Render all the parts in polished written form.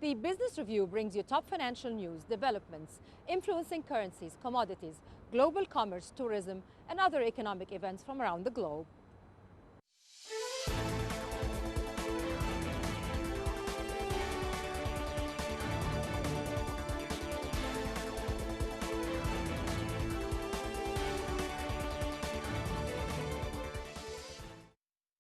The Business Review brings you top financial news, developments, influencing currencies, commodities, global commerce, tourism, and other economic events from around the globe.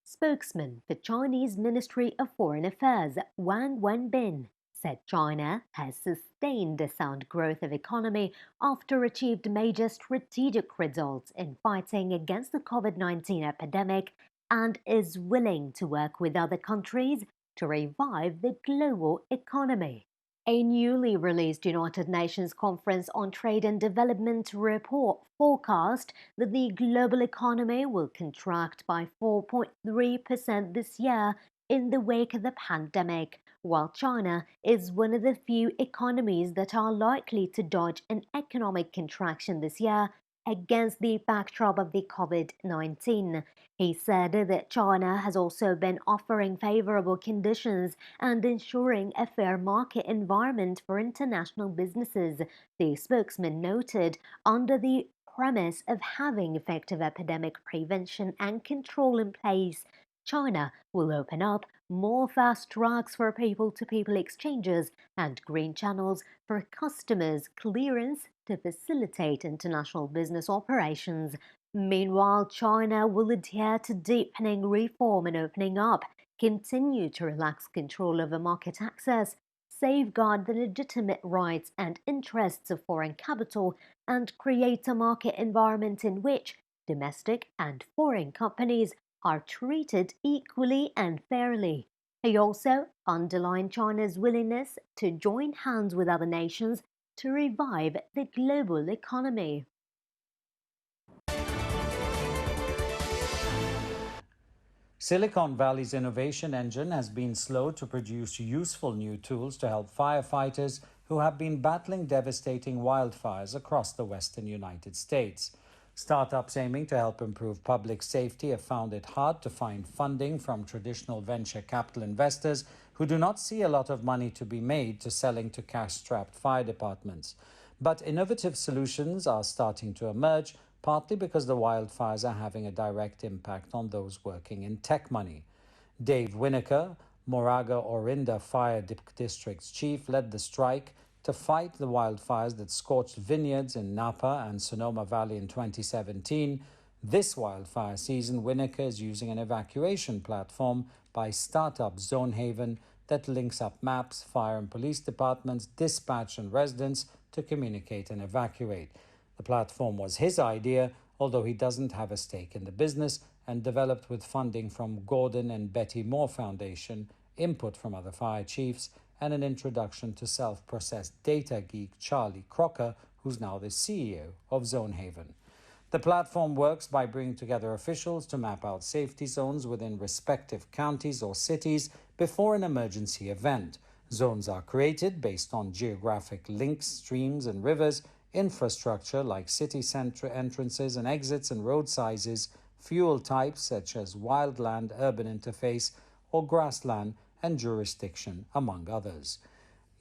Spokesman for Chinese Ministry of Foreign Affairs Wang Wenbin said China has sustained a sound growth of economy after achieved major strategic results in fighting against the COVID-19 epidemic and is willing to work with other countries to revive the global economy. A newly released United Nations Conference on Trade and Development report forecast that the global economy will contract by 4.3% this year in the wake of the pandemic, while China is one of the few economies that are likely to dodge an economic contraction this year against the backdrop of the COVID-19. He said that China has also been offering favorable conditions and ensuring a fair market environment for international businesses, the spokesman noted, under the premise of having effective epidemic prevention and control in place. China will open up more fast tracks for people-to-people exchanges and green channels for customers clearance to facilitate international business operations. Meanwhile, China will adhere to deepening reform and opening up, continue to relax control over market access, safeguard the legitimate rights and interests of foreign capital, and create a market environment in which domestic and foreign companies are treated equally and fairly. He also underlined China's willingness to join hands with other nations to revive the global economy. Silicon Valley's innovation engine has been slow to produce useful new tools to help firefighters who have been battling devastating wildfires across the western United States. Startups aiming to help improve public safety have found it hard to find funding from traditional venture capital investors who do not see a lot of money to be made to selling to cash-strapped fire departments. But innovative solutions are starting to emerge, partly because the wildfires are having a direct impact on those working in tech money. Dave Winokur, Moraga Orinda Fire District's chief, led the strike to fight the wildfires that scorched vineyards in Napa and Sonoma Valley in 2017. This wildfire season, Winokur is using an evacuation platform by startup Zonehaven that links up maps, fire and police departments, dispatch and residents to communicate and evacuate. The platform was his idea, although he doesn't have a stake in the business, and developed with funding from Gordon and Betty Moore Foundation, input from other fire chiefs, and an introduction to self-processed data geek Charlie Crocker, who's now the CEO of Zonehaven. The platform works by bringing together officials to map out safety zones within respective counties or cities before an emergency event. Zones are created based on geographic links, streams and rivers, infrastructure like city center entrances and exits and road sizes, fuel types such as wildland urban interface or grassland, and jurisdiction, among others.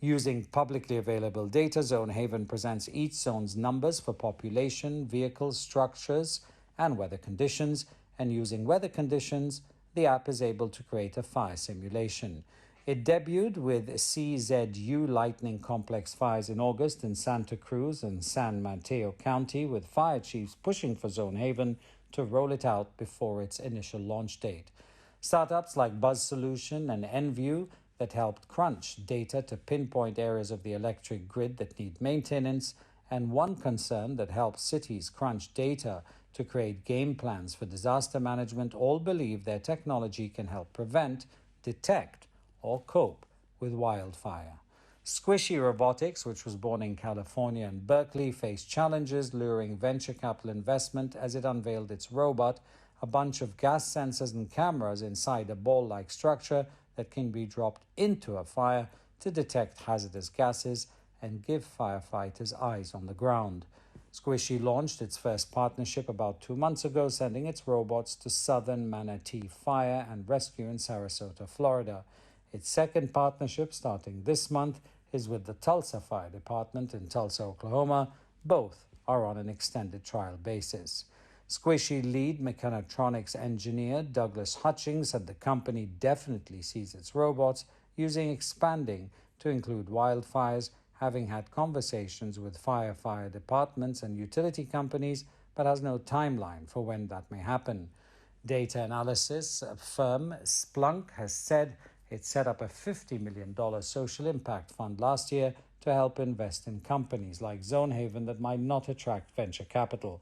Using publicly available data, Zonehaven presents each zone's numbers for population, vehicles, structures, and weather conditions, and using weather conditions, the app is able to create a fire simulation. It debuted with CZU lightning complex fires in August in Santa Cruz and San Mateo County, with fire chiefs pushing for Zonehaven to roll it out before its initial launch date. Startups like Buzz Solution and Enview that helped crunch data to pinpoint areas of the electric grid that need maintenance, and One Concern that helps cities crunch data to create game plans for disaster management all believe their technology can help prevent, detect, or cope with wildfire. Squishy Robotics, which was born in California and Berkeley, faced challenges luring venture capital investment as it unveiled its robot, a bunch of gas sensors and cameras inside a ball-like structure that can be dropped into a fire to detect hazardous gases and give firefighters eyes on the ground. Squishy launched its first partnership about 2 months ago, sending its robots to Southern Manatee Fire and Rescue in Sarasota, Florida. Its second partnership, starting this month, is with the Tulsa Fire Department in Tulsa, Oklahoma. Both are on an extended trial basis. Squishy lead mechatronics engineer Douglas Hutchings said the company definitely sees its robots using expanding to include wildfires, having had conversations with fire departments and utility companies, but has no timeline for when that may happen. Data analysis firm Splunk has said it set up a $50 million social impact fund last year to help invest in companies like Zonehaven that might not attract venture capital.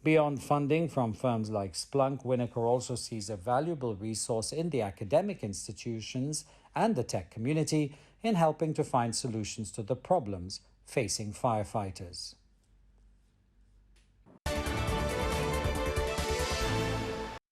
Beyond funding from firms like Splunk, Winokur also sees a valuable resource in the academic institutions and the tech community in helping to find solutions to the problems facing firefighters.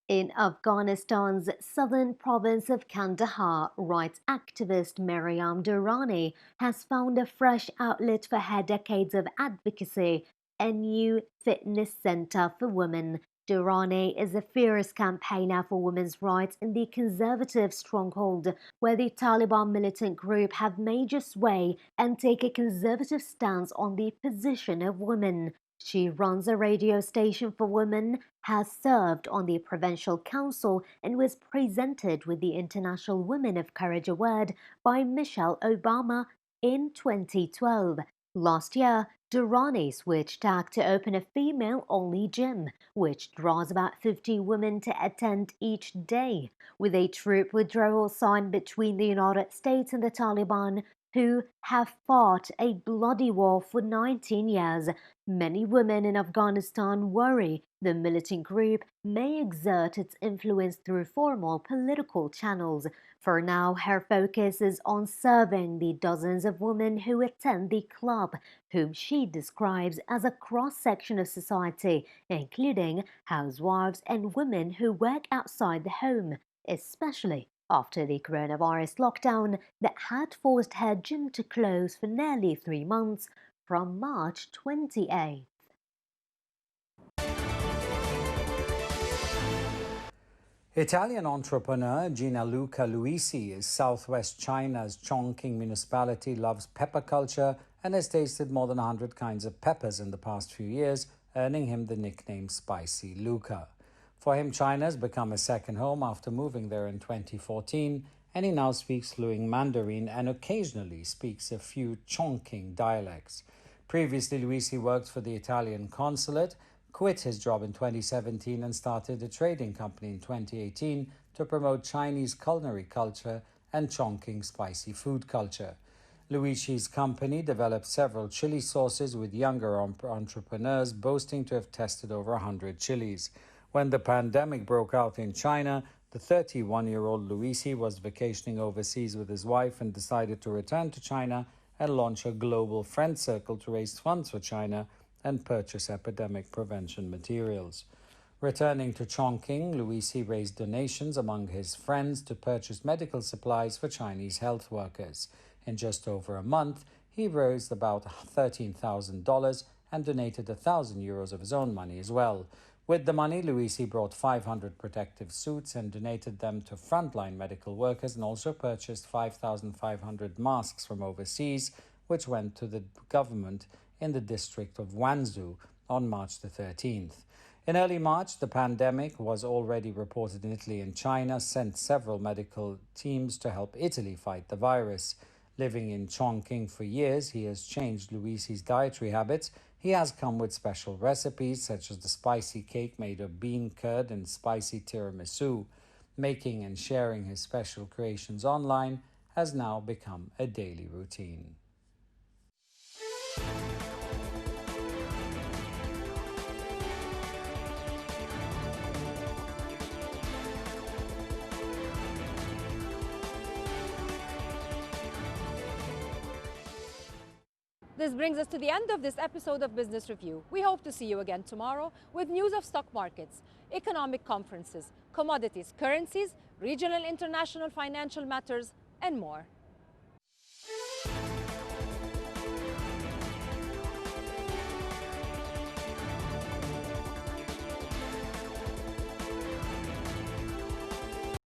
In Afghanistan's southern province of Kandahar, rights activist Maryam Durrani has found a fresh outlet for her decades of advocacy, a new fitness center for women. Durrani is a fierce campaigner for women's rights in the conservative stronghold, where the Taliban militant group have major sway and take a conservative stance on the position of women. She runs a radio station for women, has served on the Provincial Council, and was presented with the International Women of Courage Award by Michelle Obama in 2012. Last year, Durrani switched tack to open a female-only gym, which draws about 50 women to attend each day. With a troop withdrawal signed between the United States and the Taliban, who have fought a bloody war for 19 years, many women in Afghanistan worry the militant group may exert its influence through formal political channels. For now, her focus is on serving the dozens of women who attend the club, whom she describes as a cross-section of society, including housewives and women who work outside the home, especially after the coronavirus lockdown that had forced her gym to close for nearly 3 months from March 28th. Italian entrepreneur Gianluca Luisi is Southwest China's Chongqing municipality, loves pepper culture and has tasted more than 100 kinds of peppers in the past few years, earning him the nickname Spicy Luca. For him, China has become a second home after moving there in 2014, and he now speaks fluent Mandarin and occasionally speaks a few Chongqing dialects. Previously, Luisi worked for the Italian consulate, quit his job in 2017 and started a trading company in 2018 to promote Chinese culinary culture and Chongqing spicy food culture. Luisi's company developed several chili sauces with younger entrepreneurs, boasting to have tested over 100 chilies. When the pandemic broke out in China, the 31-year-old Luisi was vacationing overseas with his wife and decided to return to China and launch a global friend circle to raise funds for China and purchase epidemic prevention materials. Returning to Chongqing, Luisi raised donations among his friends to purchase medical supplies for Chinese health workers. In just over a month, he raised about $13,000 and donated €1,000 of his own money as well. With the money, Luisi brought 500 protective suits and donated them to frontline medical workers, and also purchased 5,500 masks from overseas, which went to the government in the district of Guangzhou on March the 13th. In early March, the pandemic was already reported in Italy and China, sent several medical teams to help Italy fight the virus. Living in Chongqing for years, he has changed Luisi's dietary habits. He has come with special recipes, such as the spicy cake made of bean curd and spicy tiramisu. Making and sharing his special creations online has now become a daily routine. This brings us to the end of this episode of Business Review. We hope to see you again tomorrow with news of stock markets, economic conferences, commodities, currencies, regional and international financial matters, and more.